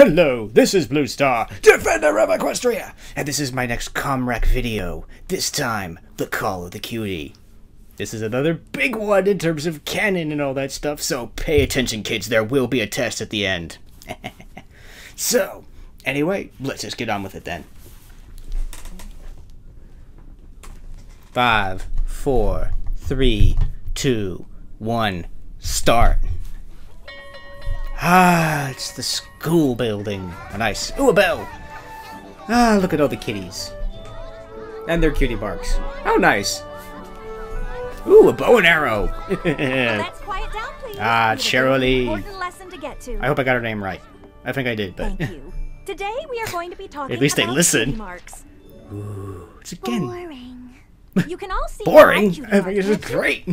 Hello, this is Blue Star, Defender of Equestria, and this is my next ComRac video. This time, the Call of the Cutie. This is another big one in terms of canon and all that stuff, so pay attention, kids. There will be a test at the end. So, anyway, let's just get on with it then. 5, 4, 3, 2, 1, start. Ah, it's the school building. Nice. Ooh, a bell. Ah, look at all the kitties. And their cutie marks. How nice. Ooh, a bow and arrow. Let's quiet down, please. Ah, Cheryl. Important lesson to get to. I hope I got her name right. I think I did, but... Thank you. Today we are going to be talking at least they about listen. cutie marks. Ooh, it's again... Boring. You can all see boring? my I think this is cutie great.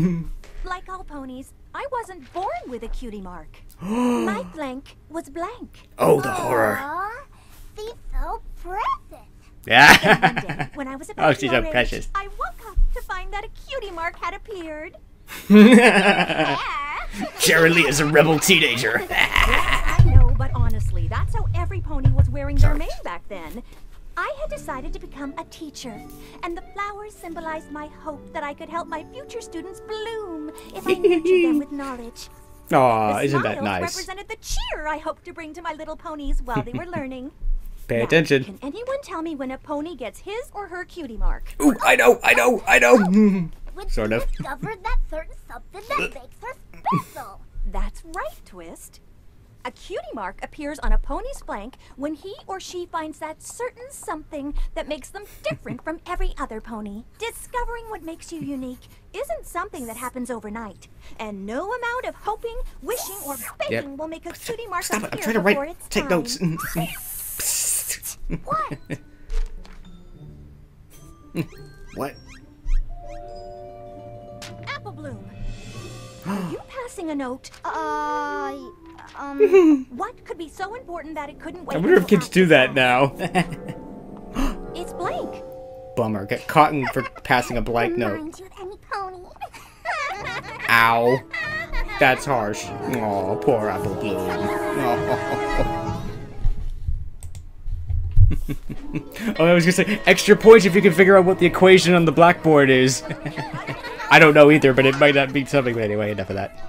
Like all ponies, I wasn't born with a cutie mark. My blank was blank. Oh, the horror. They so precious. Then one Yeah. day, when I was about Oh, she's so your age, precious. I woke up to find that a cutie mark had appeared. Cheryl Lee is a rebel teenager. I know, but honestly, that's how every pony was wearing their mane back then. I had decided to become a teacher, and the flowers symbolized my hope that I could help my future students bloom if I nurtured them with knowledge. Aw, The isn't that smiles nice? represented the cheer I hoped to bring to my little ponies while they were learning. Pay Now, attention. Can anyone tell me when a pony gets his or her cutie mark? Ooh, I know. When Sort of. she discovered that certain something that makes her special. That's right, Twist. A cutie mark appears on a pony's flank when he or she finds that certain something that makes them different from every other pony. Discovering what makes you unique isn't something that happens overnight, and no amount of hoping, wishing, or begging will make a cutie mark Stop it. I'm appear trying to before write. its Take time. notes. What? What? Appleboom, are you passing a note? What could be so important that it couldn't wait? I wonder if until kids do that now. It's blank. Bummer. Get caught for passing a blank note. Remind you of any pony. Ow. That's harsh. Aw, poor Appleboom. Aw. Oh, I was gonna say, extra points if you can figure out what the equation on the blackboard is. I don't know either, but it might not be something. But anyway, enough of that.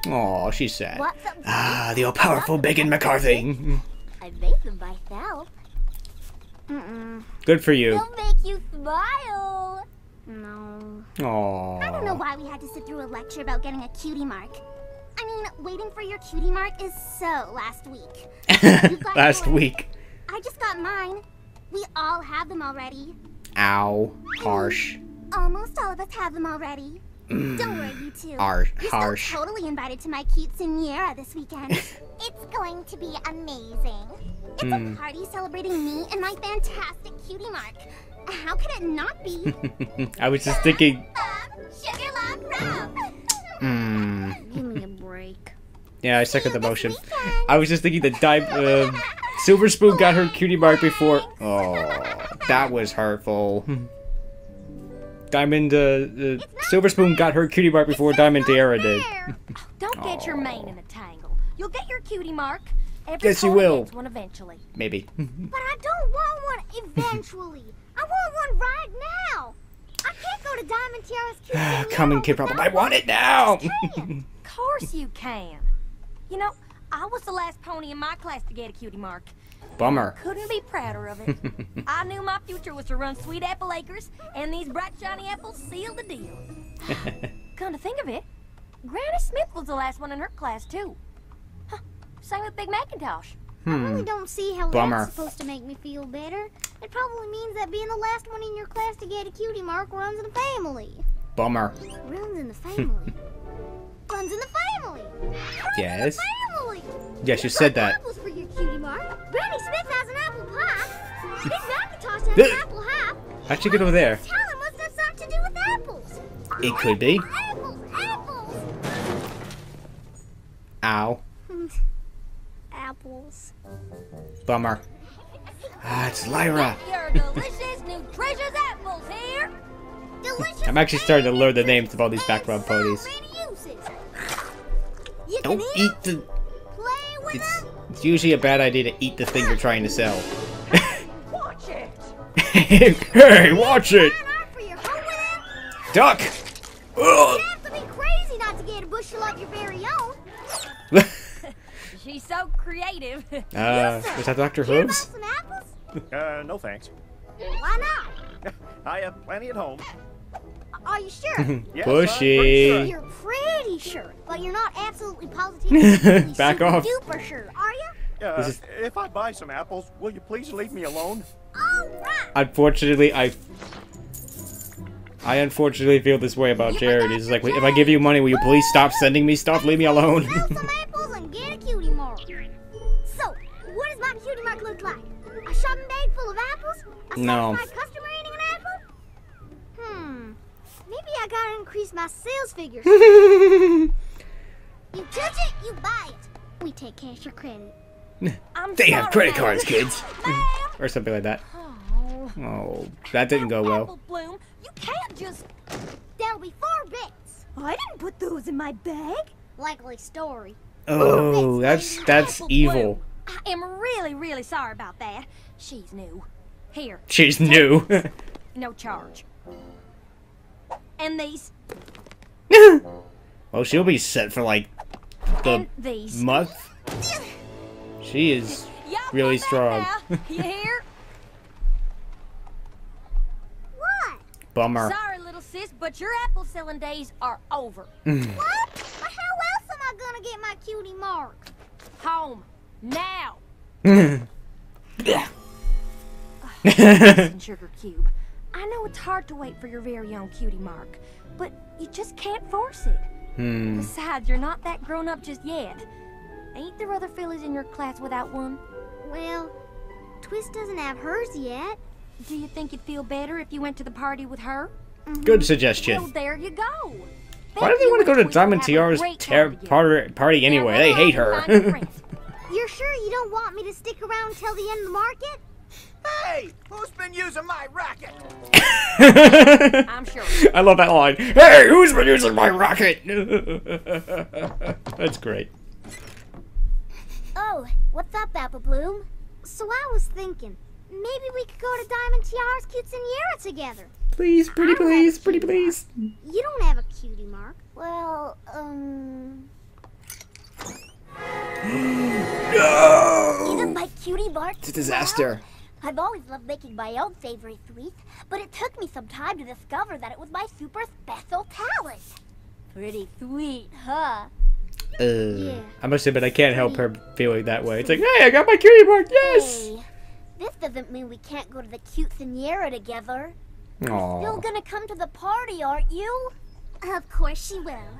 Aw, she's sad. What's up? Ah, the all-powerful Bacon McCarthy. I made them myself. Good for you. They'll make you smile. No. Aww. I don't know why we had to sit through a lecture about getting a cutie mark. I mean, waiting for your cutie mark is so last week. You got Last yours. week. I just got mine. We all have them already. Ow. Harsh. Almost all of us have them already. Don't worry, you two. Harsh. You're still totally invited to my cute Siniera this weekend. It's going to be amazing. It's a party celebrating me and my fantastic cutie mark. How could it not be? I was just thinking. Sugar Lock Rub! Give me a break. Yeah, I second the motion. I was just thinking that Silver Spoon got her cutie mark before. Oh, that was hurtful. Diamond, Silver Spoon got her cutie mark before Diamond Tiara did. Don't get your mane in a tangle. You'll get your cutie mark. Every Yes, you pony will. gets one eventually. Maybe. But I don't want one eventually. I want one right now. I can't go to Diamond Tiara's cutie Siniera Common kid problem. I want it now. Of course you can. You know, I was the last pony in my class to get a cutie mark. Bummer. Couldn't be prouder of it. I knew my future was to run Sweet Apple Acres, and these bright shiny apples sealed the deal. Come to think of it, Granny Smith was the last one in her class too. Huh. Same with Big Macintosh. I really don't see how Bummer. that's supposed to make me feel better. It probably means that being the last one in your class to get a cutie mark runs in the family. Bummer. Runs in the family. Runs in the family. Yes. Family. Yes, you said that. Apples for your cutie mark. Granny Smith has an apple pie. Big Macintosh has an apple half. How'd you get over there? Talon must have something to do with apples. It could be. Apples, apples. Ow. Apples. Bummer. Ah, it's Lyra. Your delicious, nutritious apples here. Delicious. I'm actually starting to learn the names of all these background ponies. So many uses. You Don't can eat the... play with them, It's It's usually a bad idea to eat the thing you're trying to sell. Watch it! Hey, watch it! Duck! You have to be crazy not to get a bushel of your very own. She's so creative. Was that Dr. Care about Hooves? some apples? No thanks. Why not? I have plenty at home. Are you sure? Yes, Pushy. You're pretty sure, but you're not absolutely positive. Back off. Super sure, are you? If I buy some apples, will you please leave me alone? All right. Unfortunately, I unfortunately feel this way about Jared. He's like, if I give you money, will you please stop sending me stuff? Leave me alone. Sell some apples and get a cutie mark. So, what does my cutie mark look like? A shopping bag full of apples? A No. satisfied customer eating an apple? Maybe I gotta increase my sales figures. You touch it, you buy it. We take cash or credit. They have credit sorry, cards, kids. Or something like that. Oh, that didn't go well. Appleboom, you can't just... That'll be 4 bits. I didn't put those in my bag. Likely story. Oh, that's evil. I am really, really sorry about that. She's new. Here. She's new. No charge. And these. Well, she'll be set for like the And these. month. She is Y'all really come strong. back now. You hear? What? Bummer. Sorry, little sis, but your apple selling days are over. What? But how else am I gonna get my cutie mark? Home. Now. Yeah. Listen, Sugar Cube. I know it's hard to wait for your very own cutie mark, but you just can't force it. Besides, you're not that grown up just yet. Ain't there other fillies in your class without one? Well, Twist doesn't have hers yet. Do you think you'd feel better if you went to the party with her? Good Well, suggestion. there you go. Why do they want to go to Diamond Tiara's party anyway? They hate her. You're sure you don't want me to stick around till the end of the market? Hey, who's been using my racket? I'm sure. I love that line. Hey, who's been using my rocket? That's great. Oh, what's up, Appleboom? So I was thinking, maybe we could go to Diamond Tiara's Quinceañera together. Please, pretty please, pretty please. You don't have a cutie mark. Well, No! Isn't my cutie mark? It's a disaster. I've always loved making my own favorite sweets, but it took me some time to discover that it was my super special talent. Pretty sweet, huh? I must admit, I can't help her feeling that way. It's like, hey, I got my cutie mark, yes! Hey, this doesn't mean we can't go to the Quinceañera together. You're Aww. gonna come to the party, aren't you? Of course she will.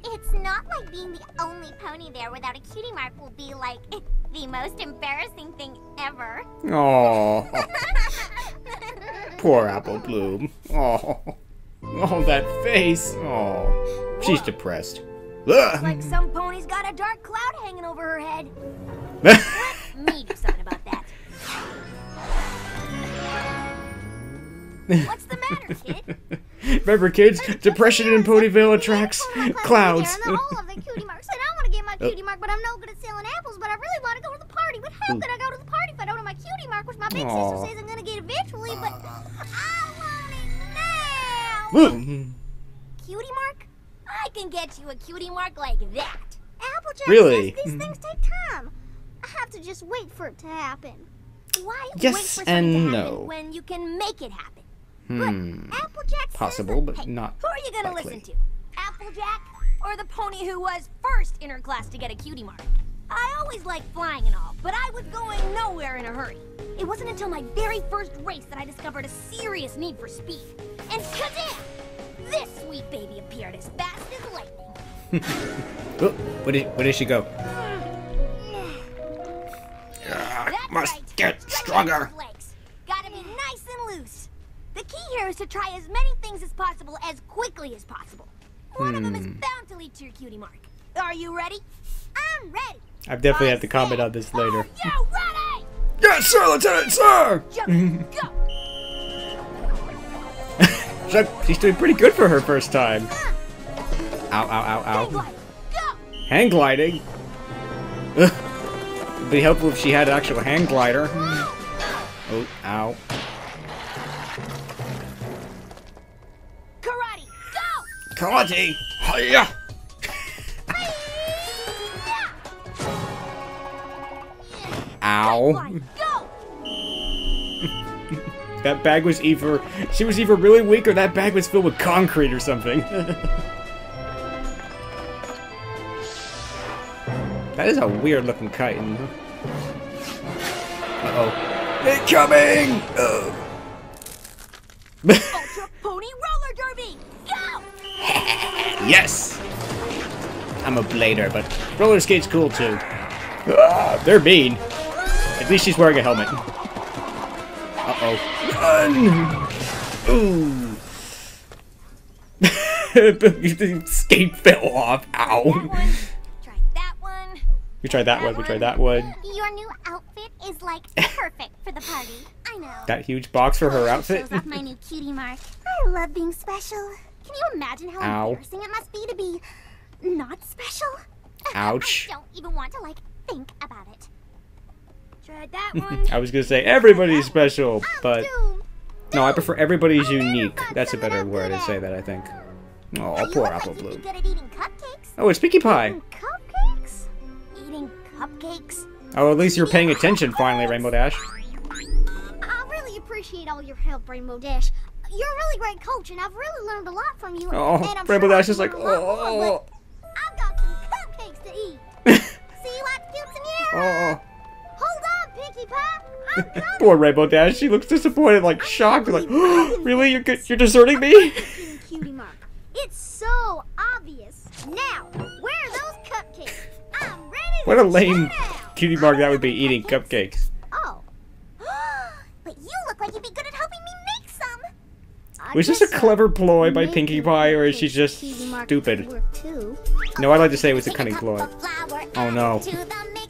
It's not like being the only pony there without a cutie mark will be like the most embarrassing thing ever. Aww. Poor Appleboom. Aww. Oh, that face. Aww. She's depressed. Like some pony's got a dark cloud hanging over her head. Me do something about that. What's the matter, kid? Remember, kids, depression in Ponyville attracts clouds. And all of the cutie marks. And I want to get my cutie mark, but I'm no good at selling apples. But I really want to go to the party. But how could I go to the party if I don't have my cutie mark, which my big sister says I'm gonna get eventually? But I want it now. Cutie mark? I can get you a cutie mark like that. Applejack Really? says these things take time. I have to just wait for it to happen. Why Yes wait for something and to happen no. when you can make it happen? But Applejack says Possible, that, but hey, not Who are you gonna likely. listen to? Applejack or the pony who was first in her class to get a cutie mark? I always liked flying and all, but I was going nowhere in a hurry. It wasn't until my very first race that I discovered a serious need for speed. And kazam! This sweet baby appeared as fast as lightning. Oh, where did she go? That's Must right. get Stretch stronger. those legs. Gotta be nice and loose. The key here is to try as many things as possible as quickly as possible. One of them is bound to lead to your cutie mark. Are you ready? I'm ready. I definitely have to comment on this later. Are you ready? Yes, sir, Lieutenant, sir! Jump, go. She's doing pretty good for her first time. Ow, ow, ow, Hang ow. glide, go. Hang gliding? Ugh. be helpful if she had an actual hang glider. Oh, ow. Karate, go! Karate! Hiya! Ow. Go! That bag was either... She was either really weak or that bag was filled with concrete or something. That is a weird looking chitin. Uh-oh. Incoming! Ultra Pony Roller Derby, go! Yes! I'm a blader, but roller skate's cool too. Ah, they're mean. At least she's wearing a helmet. Uh-oh. Run! Ooh. The skate fell off. Ow. Try that one. We tried that one, we tried that one. Your new outfit is like perfect for the party. I know. That huge box for her outfit. Shows off my new cutie mark. I love being special. Can you imagine how Ow. embarrassing it must be to be not special? Ouch. I don't even want to like think about it. Try that one. I was gonna say everybody's special, but Doom. no, I prefer everybody's unique. got That's a some that better I'm word good to say at. that, I think. Oh, You poor look like you'd be Appleboom. good at eating cupcakes. Oh, it's Pinkie Pie. Eating cupcakes? Eating cupcakes? Oh, at least you're paying attention finally, Rainbow Dash. I really appreciate all your help, Rainbow Dash. You're a really great coach, and I've really learned a lot from you. Oh, and I'm Rainbow sure Dash I is like, can learn a lot more, oh. but I've got some cupcakes to eat. See you at Cutes in the air. Oh, Hold on, Pinkie Pie. I'm coming. poor Rainbow Dash. She looks disappointed, like shocked, like, really? You're deserting me? Cutie Mark. It's so obvious. Now, where are those cupcakes? I'm ready What to a lame chow down. cutie mark that would be, eating cupcakes. Oh. But you look like you'd be good at helping me make some. I Was this a guess, clever ploy by maybe Pinkie Pie, or is she just Cutie Mark stupid? would work too. No, I'd like to say it was a Take cunning cup ploy. of flour, Oh, add no. it to the mix.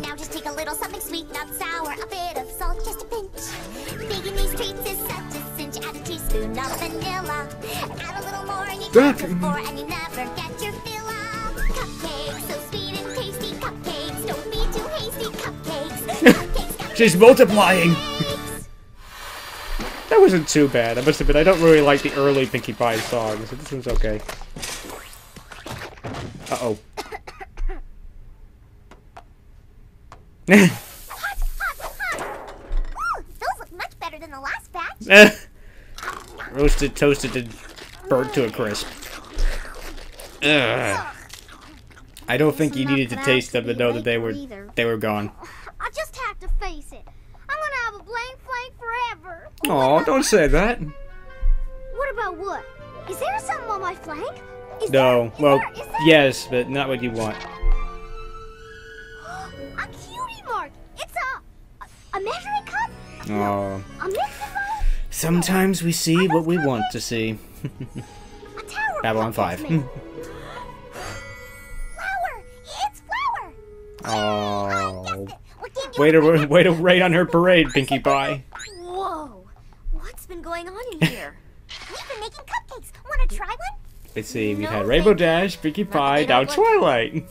Now just take a little something sweet, not sour, a bit of salt, just a pinch. Baking these treats is such a cinch. Add a teaspoon of vanilla. Add a little more and you Ah. get before, and you never get your fill of. Cupcakes, so sweet and tasty. Cupcakes, don't be too hasty. Cupcakes, cupcakes. She's multiplying. Cupcakes. That wasn't too bad. I must admit, I don't really like the early Pinkie Pie songs, so this one's okay. Uh-oh. Hot, hot, hot. Ooh, those look much better than the last batch. Roasted, toasted, and burnt to a crisp. Ugh. I don't think you needed to taste them to know that they were gone. I just have to face it. I'm gonna have a blank flank forever. Aw, don't say that. What about what? Is there something on my flank? No, well, yes, but not what you want. A cutie mark. It's a measuring cup. Oh. A mixing bowl. Sometimes we see what we want to see. A tower. of Babylon cupcakes 5. made. Flour. It's flour. Oh. What gave you Way to raid on her parade, Pinkie Pie. Whoa. What's been going on in here? We've been making cupcakes. Wanna try one? Let's see, we've No, had Rainbow thank you. Dash, Pinkie Pie, they now don't look- Twilight.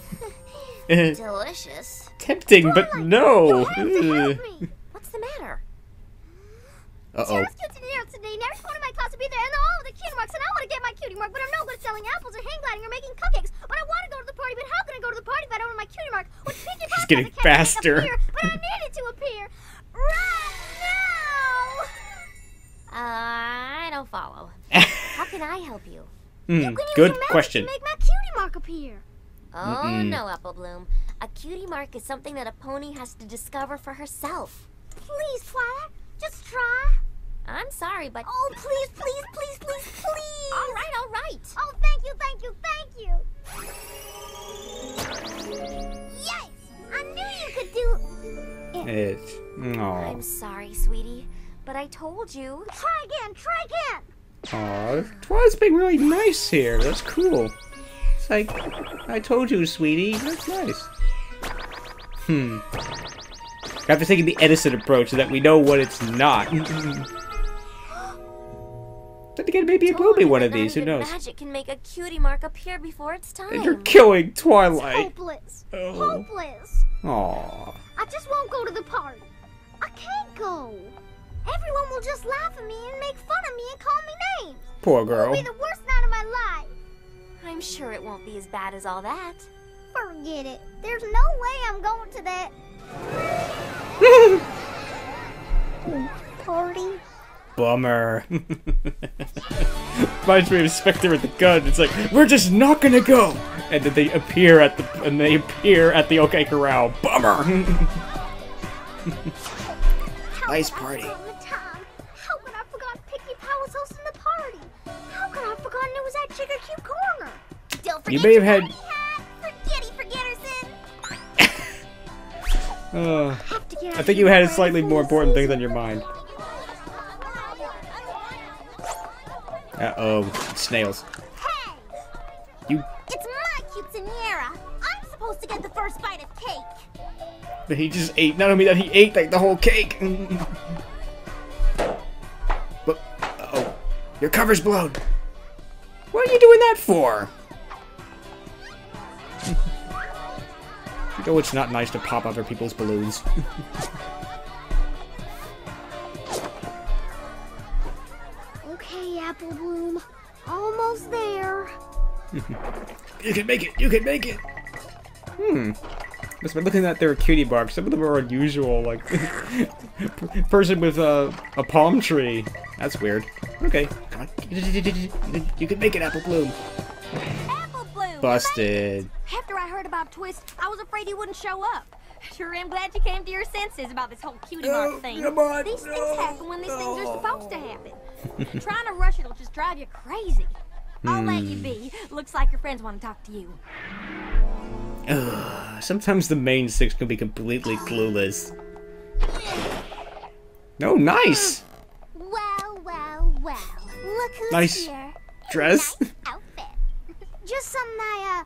Delicious. Tempting, but no. You'll have to help me. What's the matter? Uh-oh. Sarah's Cutes in the air today. Next one of my class will be there, and all of the cutie marks. And I want to get my cutie mark, but I'm no good at selling apples or hang gliding or making cupcakes. But I want to go to the party, but how can I go to the party if I don't have my cutie mark? Which Pinkie Pie She's getting says it can't faster. Appear, but I need it to appear right now. I don't follow. How can I help you? You can use Good your magic question. to make my cutie mark appear. Oh, no, Appleboom. A cutie mark is something that a pony has to discover for herself. Please, Twilight, just try. I'm sorry, but... Oh, please, please, please, please, please. All right, all right. Oh, thank you, thank you, thank you. Yes, I knew you could do it. Aw. I'm sorry, sweetie, but I told you. Try again, try again. Aw, Twilight's being really nice here. That's cool. It's like, I told you, sweetie. That's nice. After taking the Edison approach so that we know what it's not. Then again, maybe it will be one of these. Who knows? Magic can make a Cutie Mark appear before it's time. And you're killing It's Twilight. hopeless. Oh. Hopeless. Aww. I just won't go to the party. I can't go. Everyone will just laugh at me and make fun of me and call me names. Poor girl. It'll be the worst night of my life. I'm sure it won't be as bad as all that. Forget it. There's no way I'm going to that party. Bummer. Reminds me of Spectre with the gun. It's like, we're just not gonna go. And then they appear at the OK Corral. Bummer. Nice party. How could I forgot Picky Pie was hosting the party? How could I have forgotten it was that chick at Cute Corner? Don't forget You may have had. I think you had slightly more important things on your mind. Uh-oh, snails. Hey! You. It's my quinceañera. I'm supposed to get the first bite of cake. But he just ate. Not only that, he ate like the whole cake. But, uh-oh, your cover's blown. What are you doing that for? You know it's not nice to pop other people's balloons. Okay, Appleboom. Almost there. You can make it! You can make it! Just by looking at their cutie marks, some of them are unusual, like person with a palm tree. That's weird. Okay, come on. You can make it, Appleboom. Appleboom! Busted. After I heard about Twist, I was afraid he wouldn't show up. Sure am glad you came to your senses about this whole Cutie Mark thing. Come on, These things happen when these things are supposed to happen. Trying to rush it'll just drive you crazy. I'll let you be. Looks like your friends want to talk to you. Sometimes the main six can be completely clueless. No, nice. Well. Look who's Nice here. dress. Nice outfit. Just something I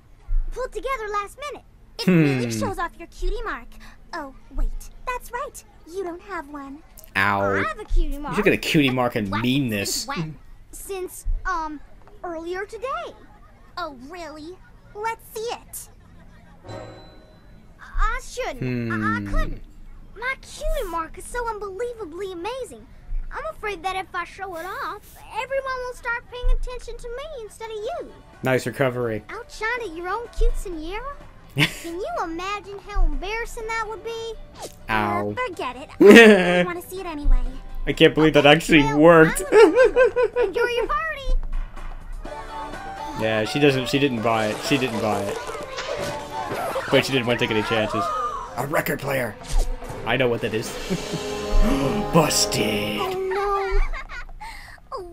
pulled together last minute. It really shows off your cutie mark. Oh, wait. That's right. You don't have one. Ow. I have a cutie mark. You should get a cutie mark and What? meanness. Since when? Since, earlier today. Oh, really? Let's see it. I shouldn't. I couldn't. My cutie mark is so unbelievably amazing. I'm afraid that if I show it off, everyone will start paying attention to me instead of you. Nice recovery. Outshine at your own quinceañera? Can you imagine how embarrassing that would be? Ow. Forget it. I want to see it anyway. I can't believe that actually Well, worked. Enjoy your party. Yeah, she didn't buy it. She didn't buy it. But she didn't want to take any chances. A record player. I know what that is. Busted. Oh no.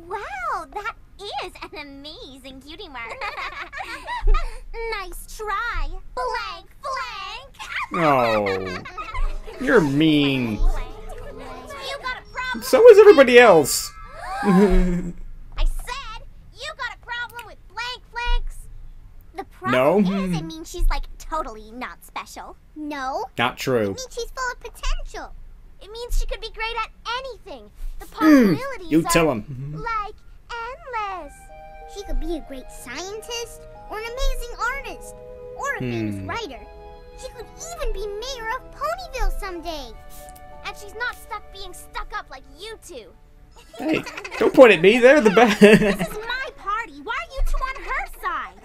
Wow, that is an amazing cutie mark. Nice try. Blank. Oh, you're mean. You got a problem. So is everybody else. I said you got a problem with blanks. The problem is it means she's like totally not special. No. Not It true. means she's full of potential. It means she could be great at anything. The possibilities You are tell him. like endless. She could be a great scientist, or an amazing artist, or a famous writer. She could even be mayor of Ponyville someday. And she's not being stuck up like you two. Hey, don't point at me. They're the best. This is my party. Why are you two on her side?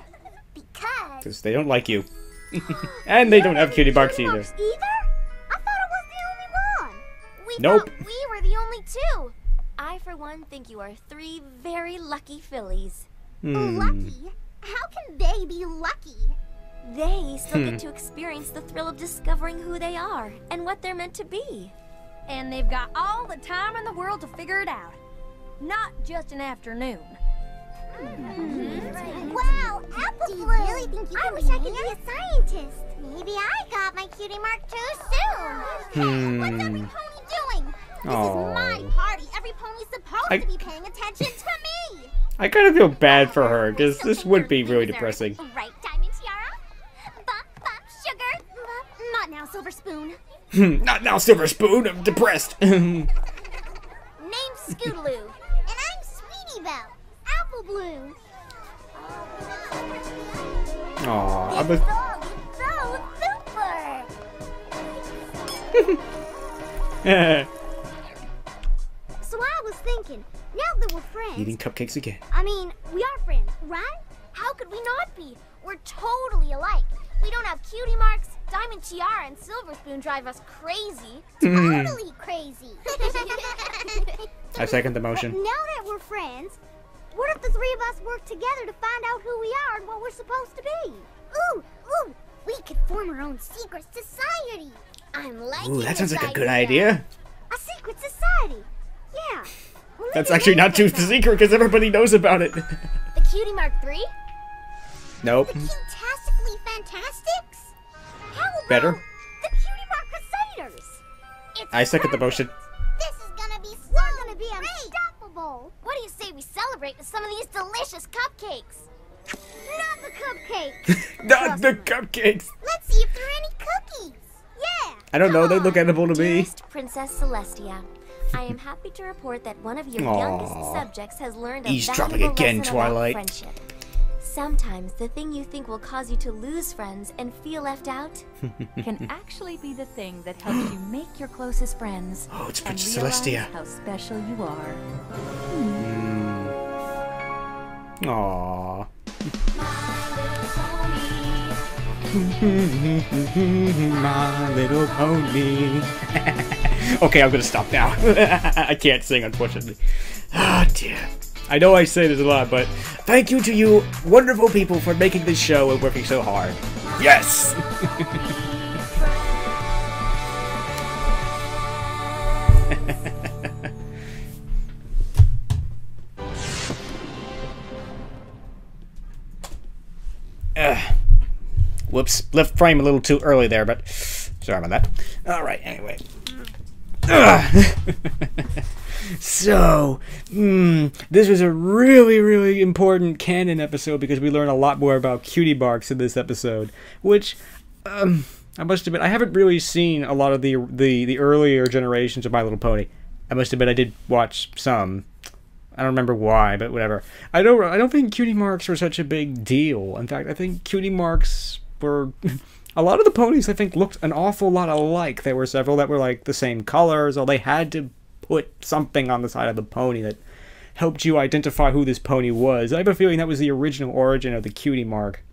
Because They don't like you. And they don't have cutie marks either. I thought it was the only one. We Nope. thought we were the only two. I, for one, think you are 3 very lucky fillies. Lucky? How can they be lucky? They still get to experience the thrill of discovering who they are and what they're meant to be. And they've got all the time in the world to figure it out. Not just an afternoon. Wow, Appleboom! Do you really think you can wish I could be a scientist. Maybe I got my cutie mark too soon. What's every pony doing? This is my party. Every pony's supposed to be paying attention to me. I kind of feel bad for her because this would be really depressing. Right, Diamond Tiara? Bump, sugar. Not now, Silver Spoon. Not now, Silver Spoon. I'm depressed. Name's Scootaloo. And I'm Sweetie Belle. Appleboom. Aw, So super. So I was thinking, now that we're friends, eating cupcakes again. I mean, we are friends, right? How could we not be? We're totally alike. We don't have Cutie Marks, Diamond Tiara, and Silver Spoon drive us crazy. Totally crazy. I second the But motion. now that we're friends, what if the three of us work together to find out who we are and what we're supposed to be? Ooh, we could form our own secret society. I'm liking Ooh, that sounds this like a good idea. A secret society. Yeah. Well, That's maybe actually not too like that. secret because everybody knows about it. The Cutie Mark 3? Nope. The Cutastically Fantastics? How about Better. the Cutie Mark Crusaders? It's I second the motion. This is gonna be so We're gonna be unstoppable. What do you say we celebrate with some of these delicious cupcakes? Not the cupcakes. Not the cupcakes. Let's see if there are any cookies. Yeah. I don't know. They look edible to me. Dearest Princess Celestia, I am happy to report that one of your youngest subjects has learned a Eavesdropping valuable again, lesson Twilight. about friendship. Sometimes the thing you think will cause you to lose friends and feel left out can actually be the thing that helps you make your closest friends. Oh, it's and Princess realize Celestia. how special you are. Aww. My little pony. Okay, I'm gonna stop now. I can't sing, unfortunately. Ah, dear. I know I say this a lot, but thank you to you wonderful people for making this show and working so hard. Yes! Whoops, left frame a little too early there, but sorry about that. Alright, anyway. So, this was a really, really important canon episode because we learned a lot more about Cutie Marks in this episode, which, I must admit, I haven't really seen a lot of the earlier generations of My Little Pony. I must admit, I did watch some. I don't remember why, but whatever. I don't think Cutie Marks were such a big deal. In fact, I think Cutie Marks were... A lot of the ponies, I think, looked an awful lot alike. There were several that were, like, the same colors, or they had to put something on the side of the pony that helped you identify who this pony was. I have a feeling that was the original origin of the Cutie Mark.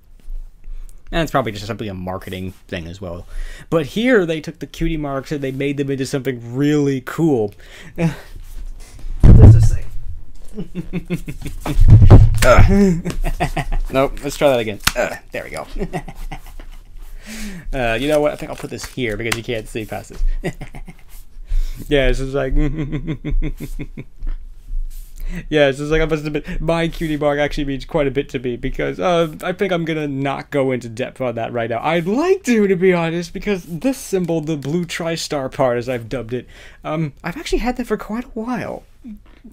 And it's probably just simply a marketing thing as well. But here, they took the Cutie Marks and they made them into something really cool. What does this say? Nope, let's try that again. There we go. You know what? I think I'll put this here because you can't see past this. Yeah, it's just like... Yeah, it's just like I must admit, my Cutie Mark actually means quite a bit to me because I think I'm gonna not go into depth on that right now. I'd like to be honest, because this symbol, the blue tri-star part as I've dubbed it, I've actually had that for quite a while.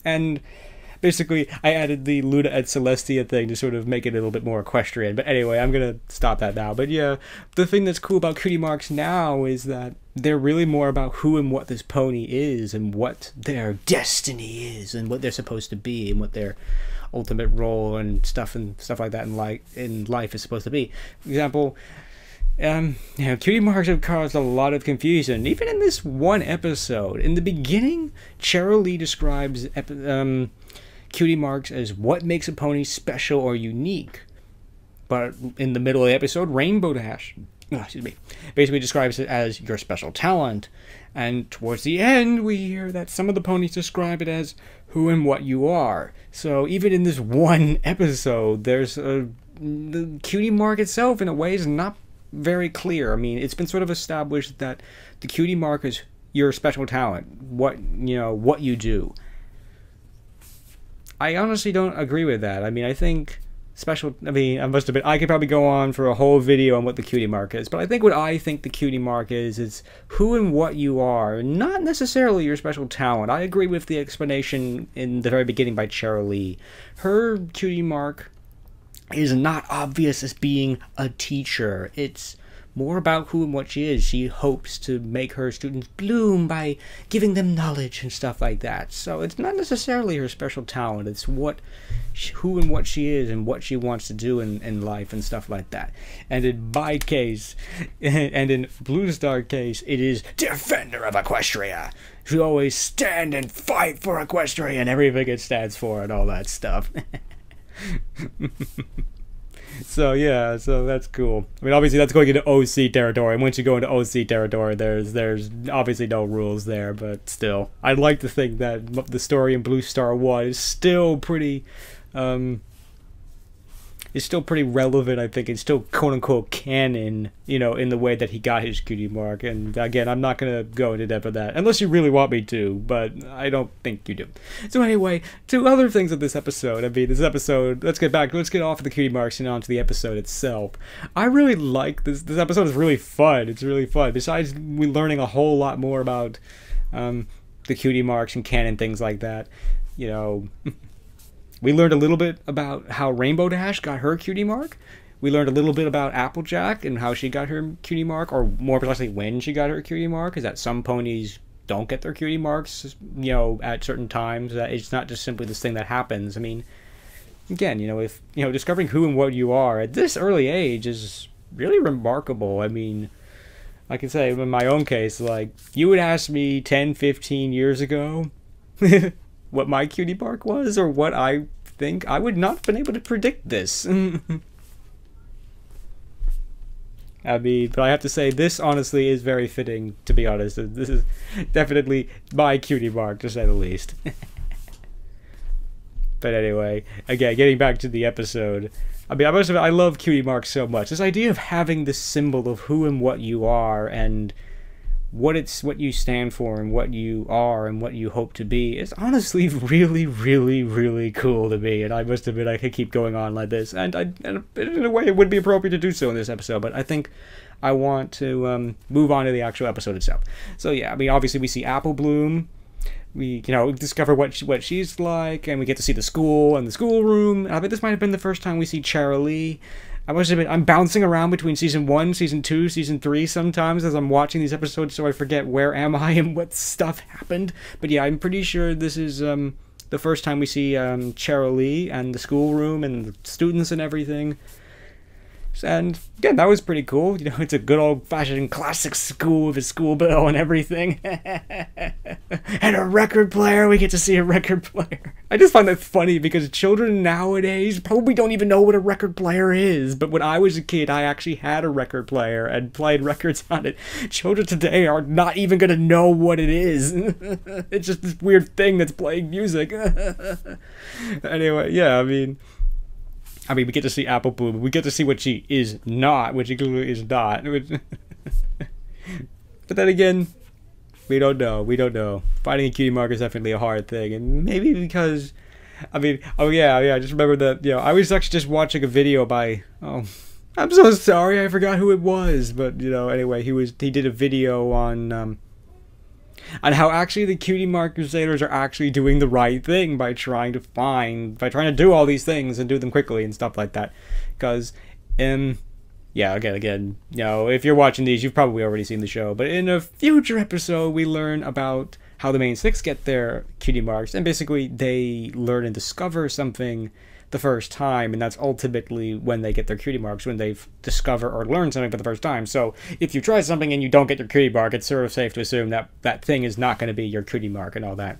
And basically, I added the Luna et Celestia thing to sort of make it a little bit more equestrian. But anyway, I'm going to stop that now. But yeah, the thing that's cool about Cutie Marks now is that they're really more about who and what this pony is and what their destiny is and what they're supposed to be and what their ultimate role and stuff like that in life is supposed to be. For example... Cutie Marks have caused a lot of confusion, even in this one episode. In the beginning, Cheryl Lee describes Cutie Marks as what makes a pony special or unique. But in the middle of the episode, Rainbow Dash, basically describes it as your special talent. And towards the end, we hear that some of the ponies describe it as who and what you are. So even in this one episode, there's the Cutie Mark itself, in a way, is not very clear. I mean, it's been sort of established that the Cutie Mark is your special talent, what you do. I honestly don't agree with that. I mean, I think I could probably go on for a whole video on what the Cutie Mark is, but I think what I think the Cutie Mark is who and what you are, not necessarily your special talent. I agree with the explanation in the very beginning by Cheryl Lee. Her Cutie Mark is not obvious as being a teacher. It's more about who and what she is. She hopes to make her students bloom by giving them knowledge and stuff like that. So it's not necessarily her special talent. It's who and what she is and what she wants to do in life and stuff like that. And in my case, and in Blue Star case, it is Defender of Equestria. She always stand and fight for Equestria and everything it stands for and all that stuff. So yeah, so that's cool. I mean, obviously that's going into OC territory, and once you go into OC territory, there's obviously no rules there, but still, I'd like to think that the story in Blue Star 1 is still pretty, relevant. I think it's still quote-unquote canon, you know, in the way that he got his Cutie Mark. And again, I'm not going to go into depth of that, unless you really want me to, but I don't think you do. So anyway, two other things of this episode. I mean, this episode, let's get off of the Cutie Marks and onto the episode itself. I really like this. This episode is really fun. It's really fun. Besides we learning a whole lot more about the Cutie Marks and canon, things like that, you know... We learned a little bit about how Rainbow Dash got her Cutie Mark. We learned a little bit about Applejack and how she got her Cutie Mark, or more precisely when she got her Cutie Mark, is that some ponies don't get their Cutie Marks, you know, at certain times. That it's not just simply this thing that happens. I mean, again, you know, if, you know, discovering who and what you are at this early age is really remarkable. I mean, I can say in my own case, like, you would ask me 10, 15 years ago what my Cutie Mark was, or what I think, I would not have been able to predict this. I mean, but I have to say, this honestly is very fitting, to be honest. This is definitely my Cutie Mark, to say the least. But anyway, again, getting back to the episode, I mean, I love Cutie Mark so much. This idea of having this symbol of who and what you are, and what you stand for and what you are and what you hope to be is honestly really, really, really cool to me. And I must admit, I could keep going on like this, and in a way it would be appropriate to do so in this episode, but I think I want to move on to the actual episode itself. So yeah, I mean, obviously we see Appleboom. We, you know, discover what she's like, and we get to see the school and the schoolroom. I bet this might have been the first time we see Chara-Lee. I must admit, I'm bouncing around between Season 1, Season 2, Season 3 sometimes as I'm watching these episodes, so I forget where am I and what stuff happened. But yeah, I'm pretty sure this is the first time we see Chara-Lee and the schoolroom and the students and everything. And again, that was pretty cool. You know, it's a good old-fashioned classic school with a school bell and everything. And a record player. We get to see a record player. I just find that funny because children nowadays probably don't even know what a record player is. But when I was a kid, I actually had a record player and played records on it. Children today are not even going to know what it is. It's just this weird thing that's playing music. Anyway, yeah, I mean, we get to see Appleboom. We get to see what she is not, which she clearly is not. But then again, we don't know. We don't know. Finding a Cutie Mark is definitely a hard thing, and maybe because, I mean, oh yeah, I just remember that, you know, I was actually just watching a video by, oh, I'm so sorry, I forgot who it was, but, you know, anyway, he did a video on how actually the Cutie Mark Crusaders are actually doing the right thing by trying to do all these things and do them quickly and stuff like that. Because, yeah, again, you know, if you're watching these, you've probably already seen the show. But in a future episode, we learn about how the main six get their Cutie Marks, and basically they learn and discover something the first time, and that's ultimately when they get their Cutie Marks, when they discover or learn something for the first time. So if you try something and you don't get your Cutie Mark, it's sort of safe to assume that that thing is not going to be your Cutie Mark and all that.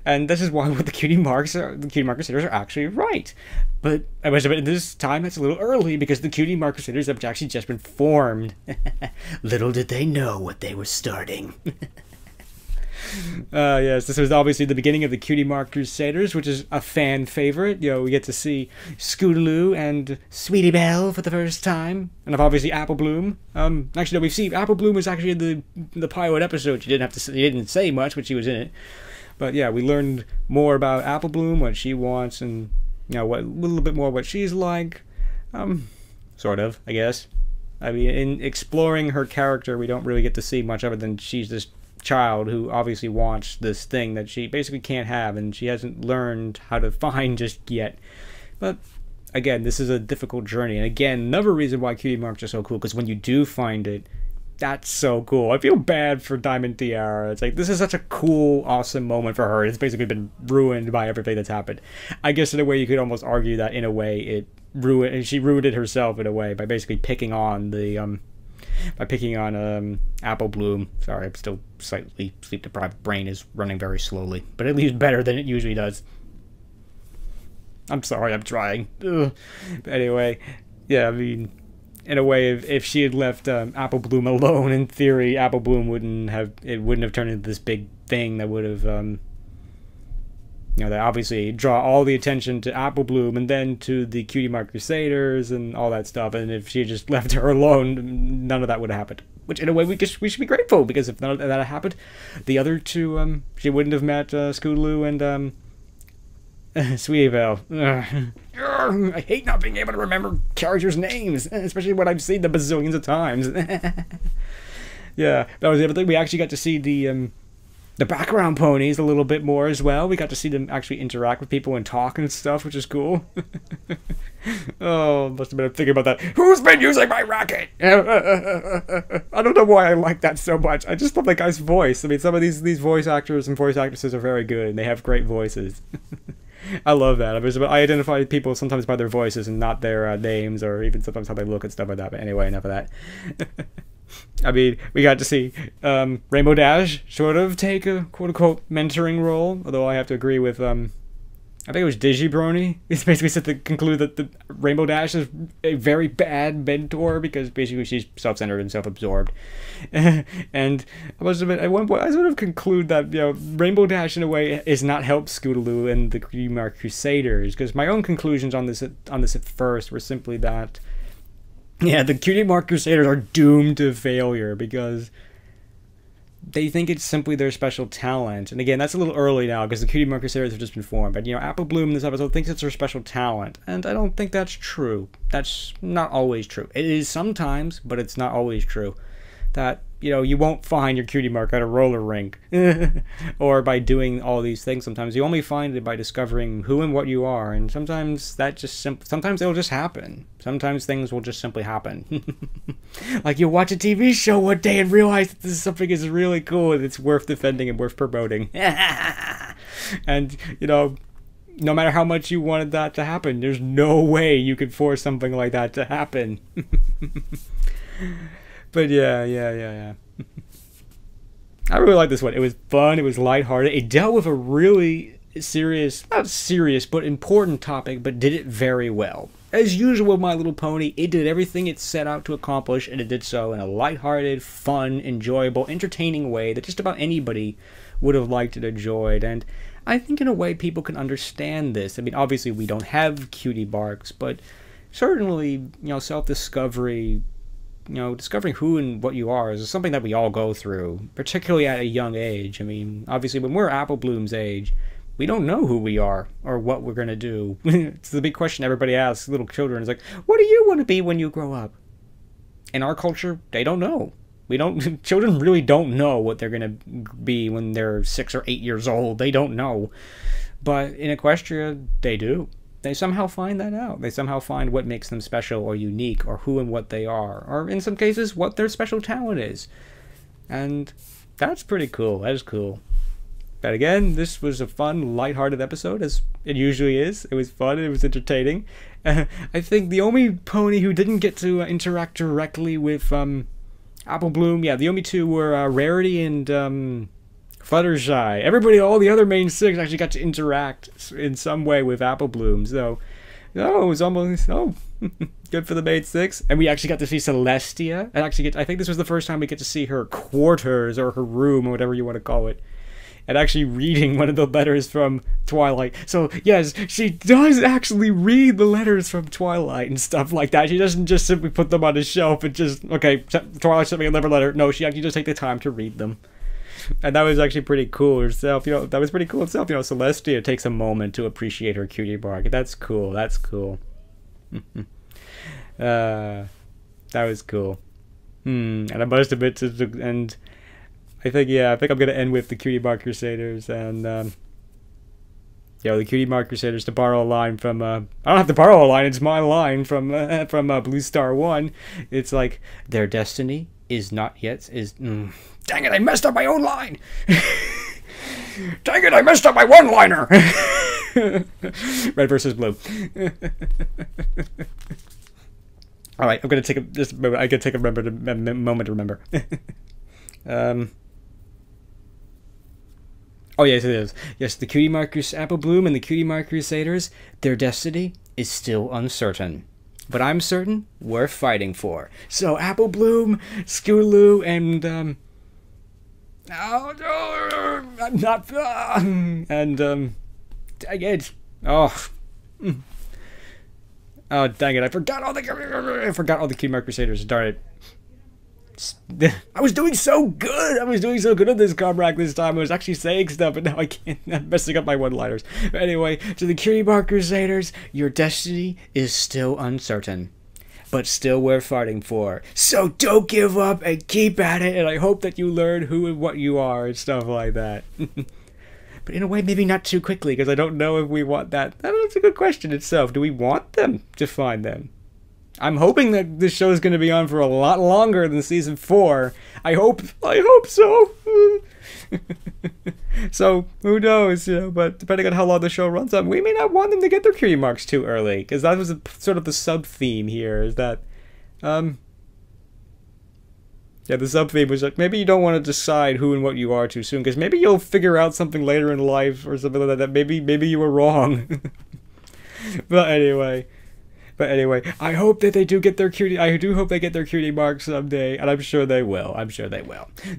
And this is why the Cutie Mark Crusaders are actually right. But I must admit, this time it's a little early because the Cutie Mark Crusaders have actually just been formed. Little did they know what they were starting. Yes, this was obviously the beginning of the Cutie Mark Crusaders, which is a fan favorite. You know, we get to see Scootaloo and Sweetie Belle for the first time, and obviously Appleboom. Actually, no, we see Appleboom was actually in the pilot episode. She didn't say much, but she was in it. But yeah, we learned more about Appleboom, what she wants, and you know, a little bit more what she's like. Sort of, I guess. I mean, in exploring her character, we don't really get to see much other than she's this child who obviously wants this thing that she basically can't have, and she hasn't learned how to find just yet. But again, this is a difficult journey. And again, another reason why Cutie Marks are so cool, because when you do find it, that's so cool. I feel bad for Diamond Tiara. It's like, this is such a cool, awesome moment for her. It's basically been ruined by everything that's happened. I guess in a way you could almost argue that in a way she ruined it herself in a way by basically picking on the Appleboom. Sorry, I'm still slightly sleep deprived. Brain is running very slowly, but at least better than it usually does. I'm sorry, I'm trying. Ugh. But anyway, yeah, I mean, in a way, if she had left Appleboom alone, in theory, Appleboom wouldn't have turned into this big thing that would have, that obviously draw all the attention to Appleboom and then to the Cutie Mark Crusaders and all that stuff. And if she had just left her alone, none of that would have happened. Which, in a way, we should be grateful, because if none of that had happened, the other two, she wouldn't have met Scootaloo and Sweetyville. I hate not being able to remember characters' names, especially when I've seen them bazillions of times. Yeah, that was the other thing. We actually got to see the background ponies a little bit more as well. We got to see them actually interact with people and talk and stuff, which is cool. Oh, must have been thinking about that. Who's been using my racket? I don't know why I like that so much. I just love that guy's voice. I mean, some of these voice actors and voice actresses are very good, and they have great voices. I love that. I identify people sometimes by their voices and not their names, or even sometimes how they look and stuff like that. But anyway, enough of that. I mean, we got to see Rainbow Dash sort of take a quote-unquote mentoring role, although I have to agree with, I think it was DigiBrony. It's basically said to conclude that the Rainbow Dash is a very bad mentor, because basically she's self-centered and self-absorbed. And I must admit, at one point, I sort of conclude that, Rainbow Dash in a way is not helped Scootaloo and the Cutie Mark Crusaders, because my own conclusions on this at first were simply that, yeah, the Cutie Mark Crusaders are doomed to failure because they think it's simply their special talent. And again, that's a little early now because the Cutie Mark Crusaders have just been formed. But, Appleboom in this episode thinks it's their special talent. And I don't think that's true. That's not always true. It is sometimes, but it's not always true. That, you won't find your Cutie Mark at a roller rink. Or by doing all these things. Sometimes you only find it by discovering who and what you are. And sometimes sometimes it'll just happen. Sometimes things will just simply happen. Like you'll watch a TV show one day and realize that something is really cool and it's worth defending and worth promoting. And, no matter how much you wanted that to happen, there's no way you could force something like that to happen. But yeah. I really like this one. It was fun. It was lighthearted. It dealt with a really not serious, but important topic, but did it very well. As usual, My Little Pony, it did everything it set out to accomplish, and it did so in a lighthearted, fun, enjoyable, entertaining way that just about anybody would have liked and enjoyed. And I think in a way people can understand this. I mean, obviously we don't have Cutie Marks, but certainly, self-discovery, discovering who and what you are is something that we all go through, particularly at a young age. I mean, obviously when we're Appleboom's age, we don't know who we are or what we're going to do. It's the big question everybody asks little children. Is like, what do you want to be when you grow up? In our culture, they don't know. Children really don't know what they're going to be when they're 6 or 8 years old. They don't know. But in Equestria, they do. They somehow find that out. They somehow find what makes them special or unique, or who and what they are, or in some cases, what their special talent is. And that's pretty cool. That is cool. But again, this was a fun, lighthearted episode, as it usually is. It was fun. It was entertaining. I think the only pony who didn't get to interact directly with Appleboom, yeah, the only two were Rarity and Fluttershy. Everybody, all the other main 6 actually got to interact in some way with Appleboom. So, it was almost, good for the main 6. And we actually got to see Celestia. And I think this was the first time we get to see her quarters or her room or whatever you want to call it. And actually reading one of the letters from Twilight. So, yes, she does actually read the letters from Twilight and stuff like that. She doesn't just simply put them on a shelf and just, okay, Twilight sent me another letter. No, she actually just take the time to read them. And that was actually pretty cool herself. That was pretty cool itself. Celestia takes a moment to appreciate her Cutie Mark. That's cool. That's cool. That was cool. And I must admit and I think I'm going to end with the Cutie Mark Crusaders. And Yo, the Cutie Mark Crusaders, to borrow a line from, I don't have to borrow a line, it's my line from Blue Star 1. It's like, their destiny is not yet, dang it, I messed up my own line! Dang it, I messed up my one-liner! Red versus blue. Alright, I'm gonna take just a moment, I gotta take a moment to remember. Oh, yes, it is. Yes, the Cutie Mark Appleboom and the Cutie Mark Crusaders, their destiny is still uncertain. But I'm certain we're fighting for. So, Appleboom, Scootaloo, and, oh, no, I'm not, and, dang it. Oh. Oh, dang it, I forgot all the Cutie Mark Crusaders, darn it. I was doing so good! I was doing so good on this ComRac this time. I was actually saying stuff, but now I can't. I'm messing up my one-liners. But anyway, to the Cutie Mark Crusaders, your destiny is still uncertain. But still we're fighting for. So don't give up and keep at it, and I hope that you learn who and what you are and stuff like that. But in a way, maybe not too quickly, because I don't know if we want that. That's a good question itself. Do we want them to find them? I'm hoping that this show is going to be on for a lot longer than season 4. I hope so. So, who knows, you know, but depending on how long the show runs on, we may not want them to get their cutie marks too early, because that was sort of the sub-theme here, is that, yeah, the sub-theme was like, maybe you don't want to decide who and what you are too soon, because maybe you'll figure out something later in life, or something like that, maybe you were wrong. But anyway, I hope that they do get their cutie. I do hope they get their cutie marks someday, and I'm sure they will.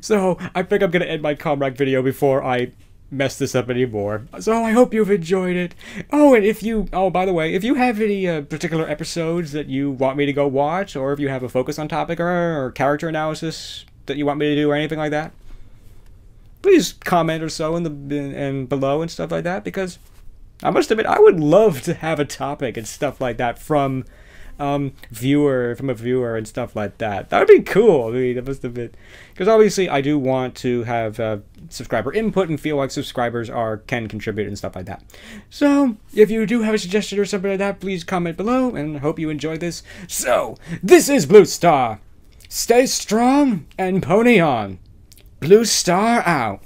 So I think I'm gonna end my ComRac video before I mess this up anymore. So I hope you've enjoyed it. Oh, and by the way, if you have any particular episodes that you want me to go watch, or if you have a focus on topic or character analysis that you want me to do, or anything like that, please comment or so and below and stuff like that, because I must admit, I would love to have a topic and stuff like that from a viewer and stuff like that. That would be cool. I mean, that must have been, because obviously I do want to have subscriber input and feel like subscribers can contribute and stuff like that. So if you do have a suggestion or something like that, please comment below, and I hope you enjoyed this. So this is Blue Star. Stay strong and pony on. Blue Star out.